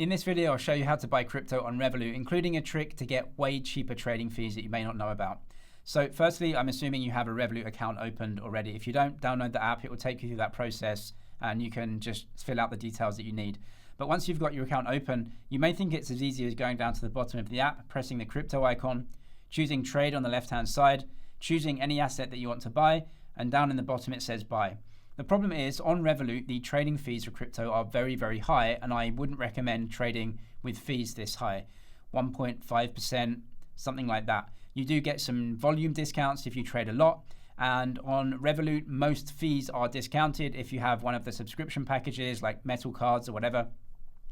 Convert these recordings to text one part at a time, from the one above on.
In this video, I'll show you how to buy crypto on Revolut, including a trick to get way cheaper trading fees that you may not know about. So firstly, I'm assuming you have a Revolut account opened already. If you don't, download the app. It will take you through that process and you can just fill out the details that you need. But once you've got your account open, you may think it's as easy as going down to the bottom of the app, pressing the crypto icon, choosing trade on the left-hand side, choosing any asset that you want to buy, and down in the bottom it says buy. The problem is on Revolut, the trading fees for crypto are very, very high, and I wouldn't recommend trading with fees this high, 1.5%, something like that. You do get some volume discounts if you trade a lot, and on Revolut, most fees are discounted if you have one of the subscription packages like metal cards or whatever.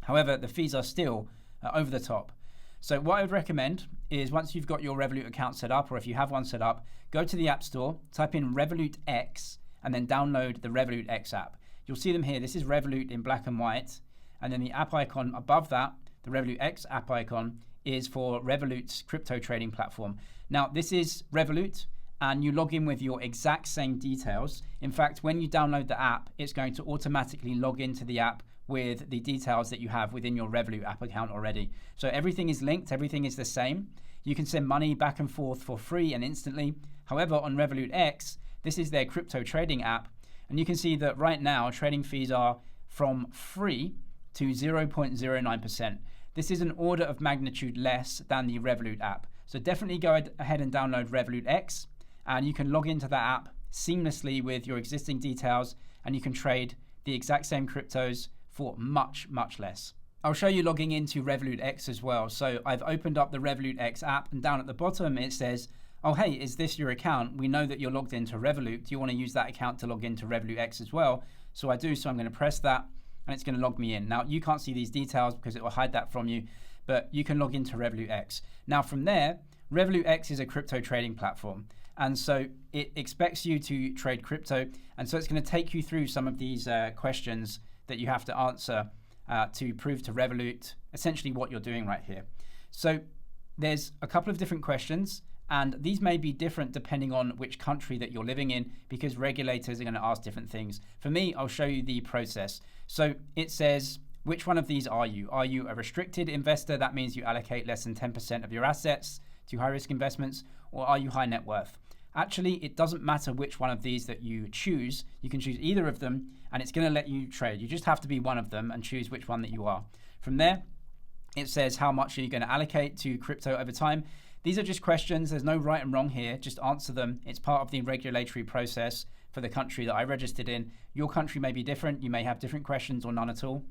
However, the fees are still over the top. So what I would recommend is once you've got your Revolut account set up, or if you have one set up, go to the App Store, type in Revolut X, and then download the Revolut X app. You'll see them here. This is Revolut in black and white. And then the app icon above that, the Revolut X app icon, is for Revolut's crypto trading platform. Now, this is Revolut, and you log in with your exact same details. In fact, when you download the app, it's going to automatically log into the app with the details that you have within your Revolut app account already. So everything is linked, everything is the same. You can send money back and forth for free and instantly. However, on Revolut X, this is their crypto trading app, and you can see that right now trading fees are from free to 0.09%. This is an order of magnitude less than the Revolut app. So definitely go ahead and download Revolut X, and you can log into that app seamlessly with your existing details, and you can trade the exact same cryptos for much, much less. I'll show you logging into Revolut X as well. So I've opened up the Revolut X app, and down at the bottom it says, oh, hey, is this your account? We know that you're logged into Revolut. Do you want to use that account to log into Revolut X as well? So I do, so I'm going to press that and it's going to log me in. Now, you can't see these details because it will hide that from you, but you can log into Revolut X. Now, from there, Revolut X is a crypto trading platform. And so it expects you to trade crypto. And so it's going to take you through some of these questions that you have to answer to prove to Revolut essentially what you're doing right here. So there's a couple of different questions, and these may be different depending on which country that you're living in because regulators are going to ask different things. For me, I'll show you the process. So it says, which one of these are you? Are you a restricted investor? That means you allocate less than 10% of your assets to high risk investments, or are you high net worth? Actually, it doesn't matter which one of these that you choose. You can choose either of them and it's going to let you trade. You just have to be one of them and choose which one that you are. From there, it says how much are you going to allocate to crypto over time. These are just questions. There's no right and wrong here. Just answer them. It's part of the regulatory process for the country that I registered in. Your country may be different. You may have different questions or none at all.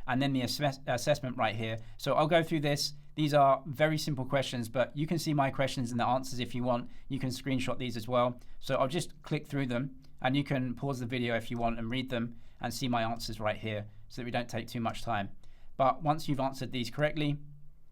And then the assessment right here. So I'll go through this. These are very simple questions, but you can see my questions and the answers if you want. You can screenshot these as well. So I'll just click through them and you can pause the video if you want and read them and see my answers right here so that we don't take too much time. But once you've answered these correctly,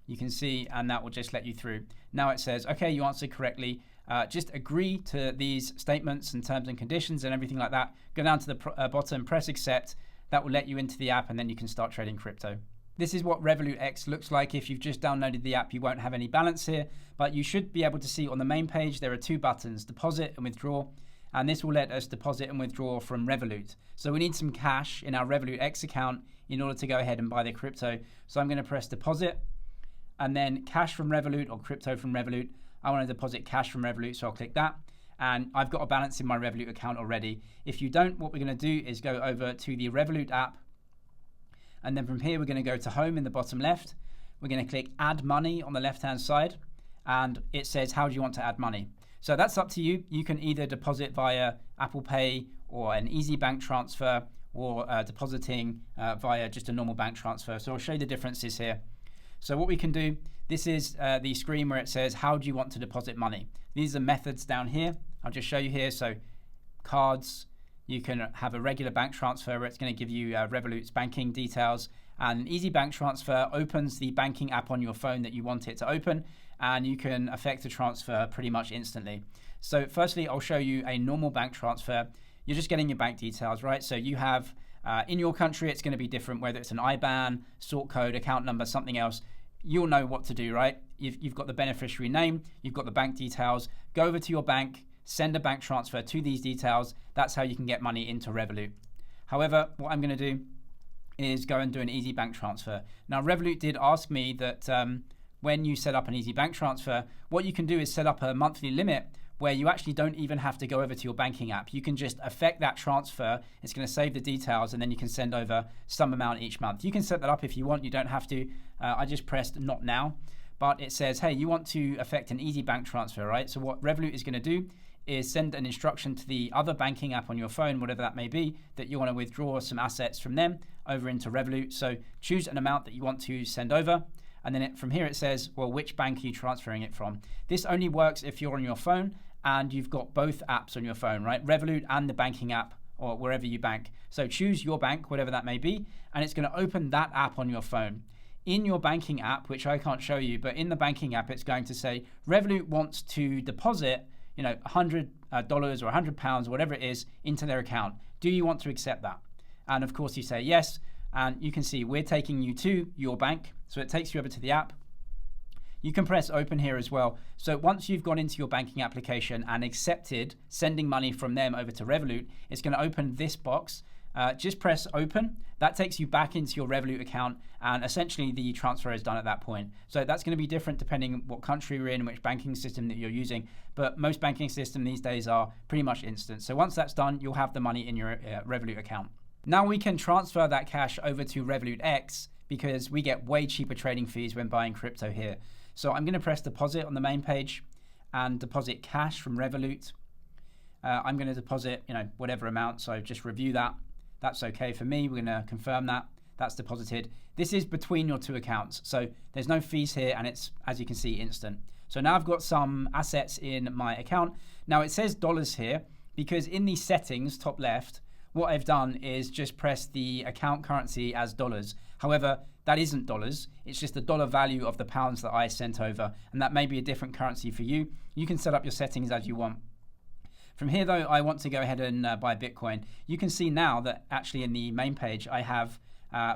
you can see, and that will just let you through. Now it says, okay, you answered correctly. Just agree to these statements and terms and conditions and everything like that. Go down to the bottom, press accept. That will let you into the app and then you can start trading crypto. This is what Revolut X looks like. If you've just downloaded the app, you won't have any balance here, but you should be able to see on the main page, there are two buttons, deposit and withdraw. And this will let us deposit and withdraw from Revolut. So we need some cash in our Revolut X account in order to go ahead and buy the crypto. So I'm going to press deposit and then cash from Revolut or crypto from Revolut. I want to deposit cash from Revolut, so I'll click that. And I've got a balance in my Revolut account already. If you don't, what we're going to do is go over to the Revolut app. And then from here, we're going to go to home in the bottom left. We're going to click add money on the left-hand side. And it says, how do you want to add money? So that's up to you. You can either deposit via Apple Pay or an easy bank transfer or depositing via just a normal bank transfer. So I'll show you the differences here. So what we can do, this is the screen where it says, how do you want to deposit money? These are methods down here. I'll just show you here. So cards, you can have a regular bank transfer where it's going to give you Revolut's banking details. And an easy bank transfer opens the banking app on your phone that you want it to open, and you can effect a transfer pretty much instantly. So firstly, I'll show you a normal bank transfer. You're just getting your bank details, right? So you have, in your country, it's going to be different, whether it's an IBAN, sort code, account number, something else. You'll know what to do, right? You've got the beneficiary name, you've got the bank details. Go over to your bank, send a bank transfer to these details. That's how you can get money into Revolut. However, what I'm going to do is go and do an easy bank transfer. Now, Revolut did ask me that when you set up an easy bank transfer, what you can do is set up a monthly limit where you actually don't even have to go over to your banking app. You can just effect that transfer. It's going to save the details, and then you can send over some amount each month. You can set that up if you want. You don't have to. I just pressed not now, but it says, hey, you want to effect an easy bank transfer, right? So what Revolut is going to do is send an instruction to the other banking app on your phone, whatever that may be, that you want to withdraw some assets from them over into Revolut. So choose an amount that you want to send over. And then from here it says, well, which bank are you transferring it from? This only works if you're on your phone and you've got both apps on your phone, right? Revolut and the banking app or wherever you bank. So choose your bank, whatever that may be, and it's going to open that app on your phone. In your banking app, which I can't show you, but in the banking app, it's going to say Revolut wants to deposit, $100 or £100, whatever it is, into their account. Do you want to accept that? And of course you say yes, and you can see we're taking you to your bank. So it takes you over to the app. You can press open here as well. So once you've gone into your banking application and accepted sending money from them over to Revolut, it's going to open this box. Just press open. That takes you back into your Revolut account, and essentially the transfer is done at that point. So that's going to be different depending what country you're in, which banking system that you're using. But most banking systems these days are pretty much instant. So once that's done, you'll have the money in your Revolut account. Now we can transfer that cash over to Revolut X because we get way cheaper trading fees when buying crypto here. So I'm going to press deposit on the main page and deposit cash from Revolut. I'm going to deposit, whatever amount. So just review that. That's okay for me. We're going to confirm that. That's deposited. This is between your two accounts. So there's no fees here, and it's, as you can see, instant. So now I've got some assets in my account. Now it says dollars here because in the settings, top left, what I've done is just press the account currency as dollars. However, that isn't dollars. It's just the dollar value of the pounds that I sent over. And that may be a different currency for you. You can set up your settings as you want. From here, though, I want to go ahead and buy Bitcoin. You can see now that actually in the main page, I have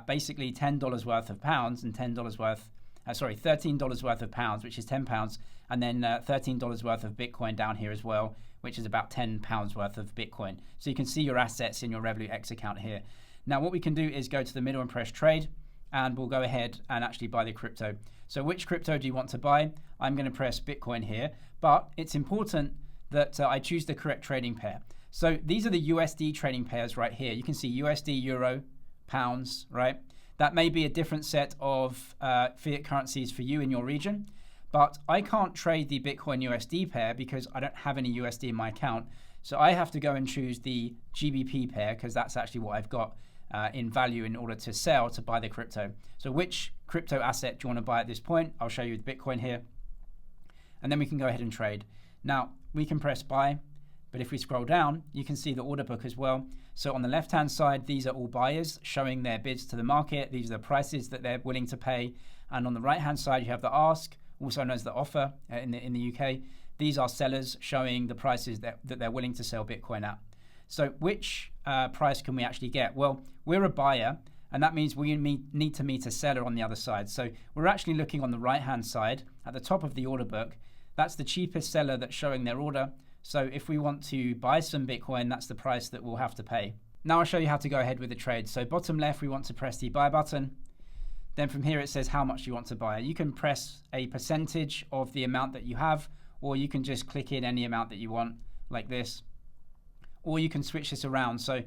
basically $10 worth of pounds and $13 worth of pounds, which is £10, and then $13 worth of Bitcoin down here as well, which is about £10 worth of Bitcoin. So you can see your assets in your Revolut X account here. Now, what we can do is go to the middle and press trade, and we'll go ahead and actually buy the crypto. So which crypto do you want to buy? I'm going to press Bitcoin here, but it's important that I choose the correct trading pair. So these are the USD trading pairs right here. You can see USD, Euro, Pounds, right? That may be a different set of fiat currencies for you in your region, but I can't trade the Bitcoin USD pair because I don't have any USD in my account. So I have to go and choose the GBP pair because that's actually what I've got in value in order to sell to buy the crypto. So which crypto asset do you want to buy at this point? I'll show you the Bitcoin here. And then we can go ahead and trade. Now, we can press buy, but if we scroll down, you can see the order book as well. So on the left-hand side, these are all buyers showing their bids to the market. These are the prices that they're willing to pay. And on the right-hand side, you have the ask, also known as the offer in the UK. These are sellers showing the prices that they're willing to sell Bitcoin at. So which price can we actually get? Well, we're a buyer, and that means we need to meet a seller on the other side. So we're actually looking on the right-hand side at the top of the order book. That's the cheapest seller that's showing their order. So if we want to buy some Bitcoin, that's the price that we'll have to pay. Now I'll show you how to go ahead with the trade. So bottom left, we want to press the buy button. Then from here, it says how much you want to buy. You can press a percentage of the amount that you have, or you can just click in any amount that you want like this. Or you can switch this around. So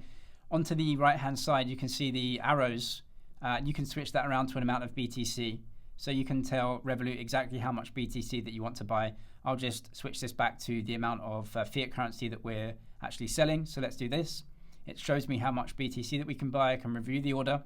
onto the right-hand side, you can see the arrows. You can switch that around to an amount of BTC. So you can tell Revolut exactly how much BTC that you want to buy. I'll just switch this back to the amount of fiat currency that we're actually selling. So let's do this. It shows me how much BTC that we can buy. I can review the order.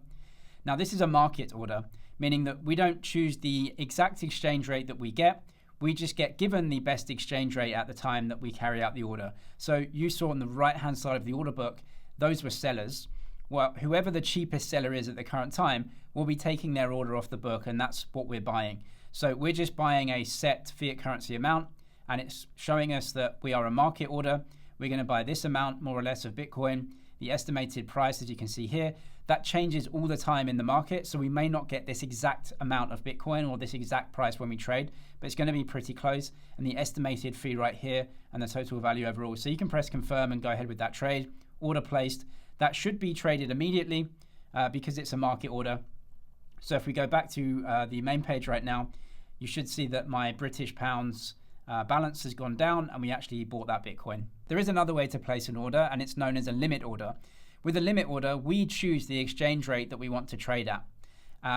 Now this is a market order, meaning that we don't choose the exact exchange rate that we get. We just get given the best exchange rate at the time that we carry out the order. So you saw on the right-hand side of the order book, those were sellers. Well, whoever the cheapest seller is at the current time will be taking their order off the book, and that's what we're buying. So we're just buying a set fiat currency amount, and it's showing us that we are a market order. We're going to buy this amount, more or less, of Bitcoin. The estimated price, as you can see here, that changes all the time in the market. So we may not get this exact amount of Bitcoin or this exact price when we trade, but it's going to be pretty close. And the estimated fee right here and the total value overall. So you can press confirm and go ahead with that trade. Order placed. That should be traded immediately. because it's a market order. So if we go back to the main page right now, you should see that my British pounds balance has gone down and we actually bought that Bitcoin. There is another way to place an order, and it's known as a limit order. With a limit order, we choose the exchange rate that we want to trade at.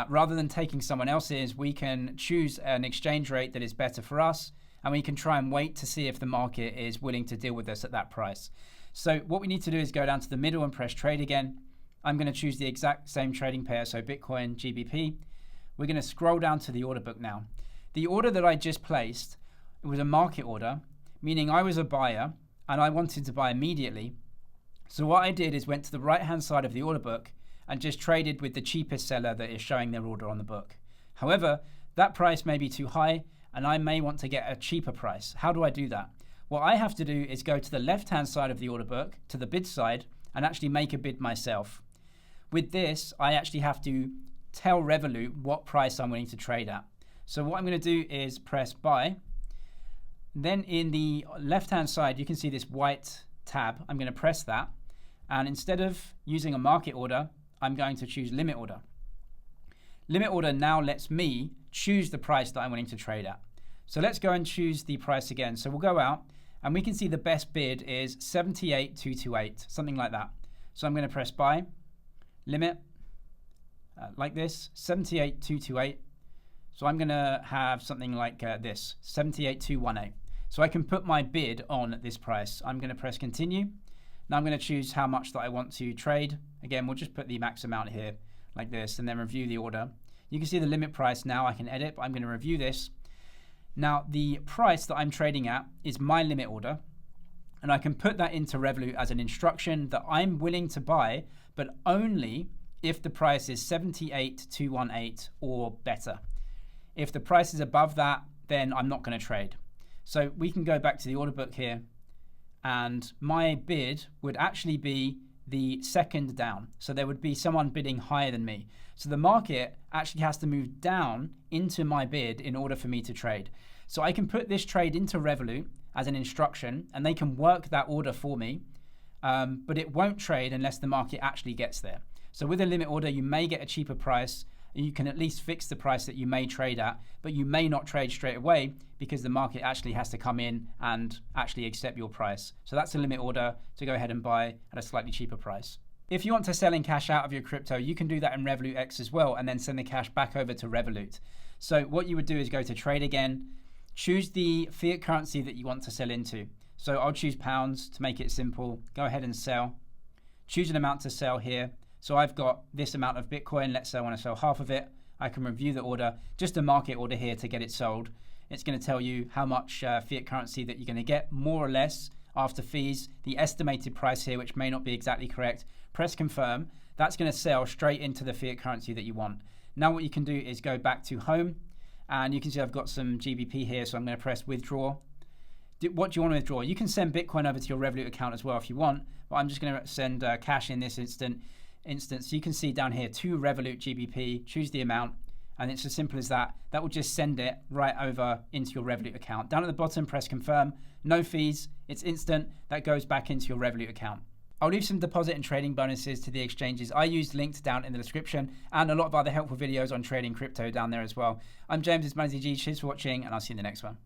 Rather than taking someone else's, we can choose an exchange rate that is better for us, and we can try and wait to see if the market is willing to deal with us at that price. So what we need to do is go down to the middle and press trade again. I'm going to choose the exact same trading pair, so Bitcoin, GBP. We're going to scroll down to the order book now. The order that I just placed, it was a market order, meaning I was a buyer and I wanted to buy immediately. So what I did is went to the right-hand side of the order book and just traded with the cheapest seller that is showing their order on the book. However, that price may be too high and I may want to get a cheaper price. How do I do that? What I have to do is go to the left-hand side of the order book, to the bid side, and actually make a bid myself. With this, I actually have to tell Revolut what price I'm willing to trade at. So what I'm going to do is press buy. Then in the left-hand side, you can see this white tab. I'm going to press that. And instead of using a market order, I'm going to choose limit order. Limit order now lets me choose the price that I'm willing to trade at. So let's go and choose the price again. So we'll go out and we can see the best bid is 78,228, something like that. So I'm going to press buy, limit, like this, 78,228. So I'm going to have something like this, 78,218. So I can put my bid on this price. I'm going to press continue. Now I'm going to choose how much that I want to trade. Again, we'll just put the max amount here like this and then review the order. You can see the limit price now. I can edit, but I'm going to review this. Now the price that I'm trading at is my limit order, and I can put that into Revolut as an instruction that I'm willing to buy, but only if the price is 78,218 or better. If the price is above that, then I'm not going to trade. So we can go back to the order book here, and my bid would actually be the second down. So there would be someone bidding higher than me. So the market actually has to move down into my bid in order for me to trade. So I can put this trade into Revolut as an instruction and they can work that order for me, but it won't trade unless the market actually gets there. So with a limit order, you may get a cheaper price. You can at least fix the price that you may trade at, but you may not trade straight away because the market actually has to come in and actually accept your price. So that's a limit order to go ahead and buy at a slightly cheaper price. If you want to sell in cash out of your crypto, you can do that in Revolut X as well and then send the cash back over to Revolut. So what you would do is go to trade again, choose the fiat currency that you want to sell into. So I'll choose pounds to make it simple. Go ahead and sell. Choose an amount to sell here. So I've got this amount of Bitcoin. Let's say I want to sell half of it. I can review the order, just a market order here to get it sold. It's going to tell you how much fiat currency that you're going to get, more or less, after fees, the estimated price here, which may not be exactly correct. Press confirm. That's going to sell straight into the fiat currency that you want. Now what you can do is go back to home, and you can see I've got some GBP here, so I'm going to press withdraw. What do you want to withdraw? You can send Bitcoin over to your Revolut account as well if you want, but I'm just going to send cash in this instance. You can see down here, to Revolut GBP, choose the amount, and it's as simple as that. That will just send it right over into your Revolut account. Down at the bottom, press confirm, no fees, it's instant, that goes back into your Revolut account. I'll leave some deposit and trading bonuses to the exchanges I used linked down in the description, and a lot of other helpful videos on trading crypto down there as well. I'm James, it's MoneyZG, cheers for watching, and I'll see you in the next one.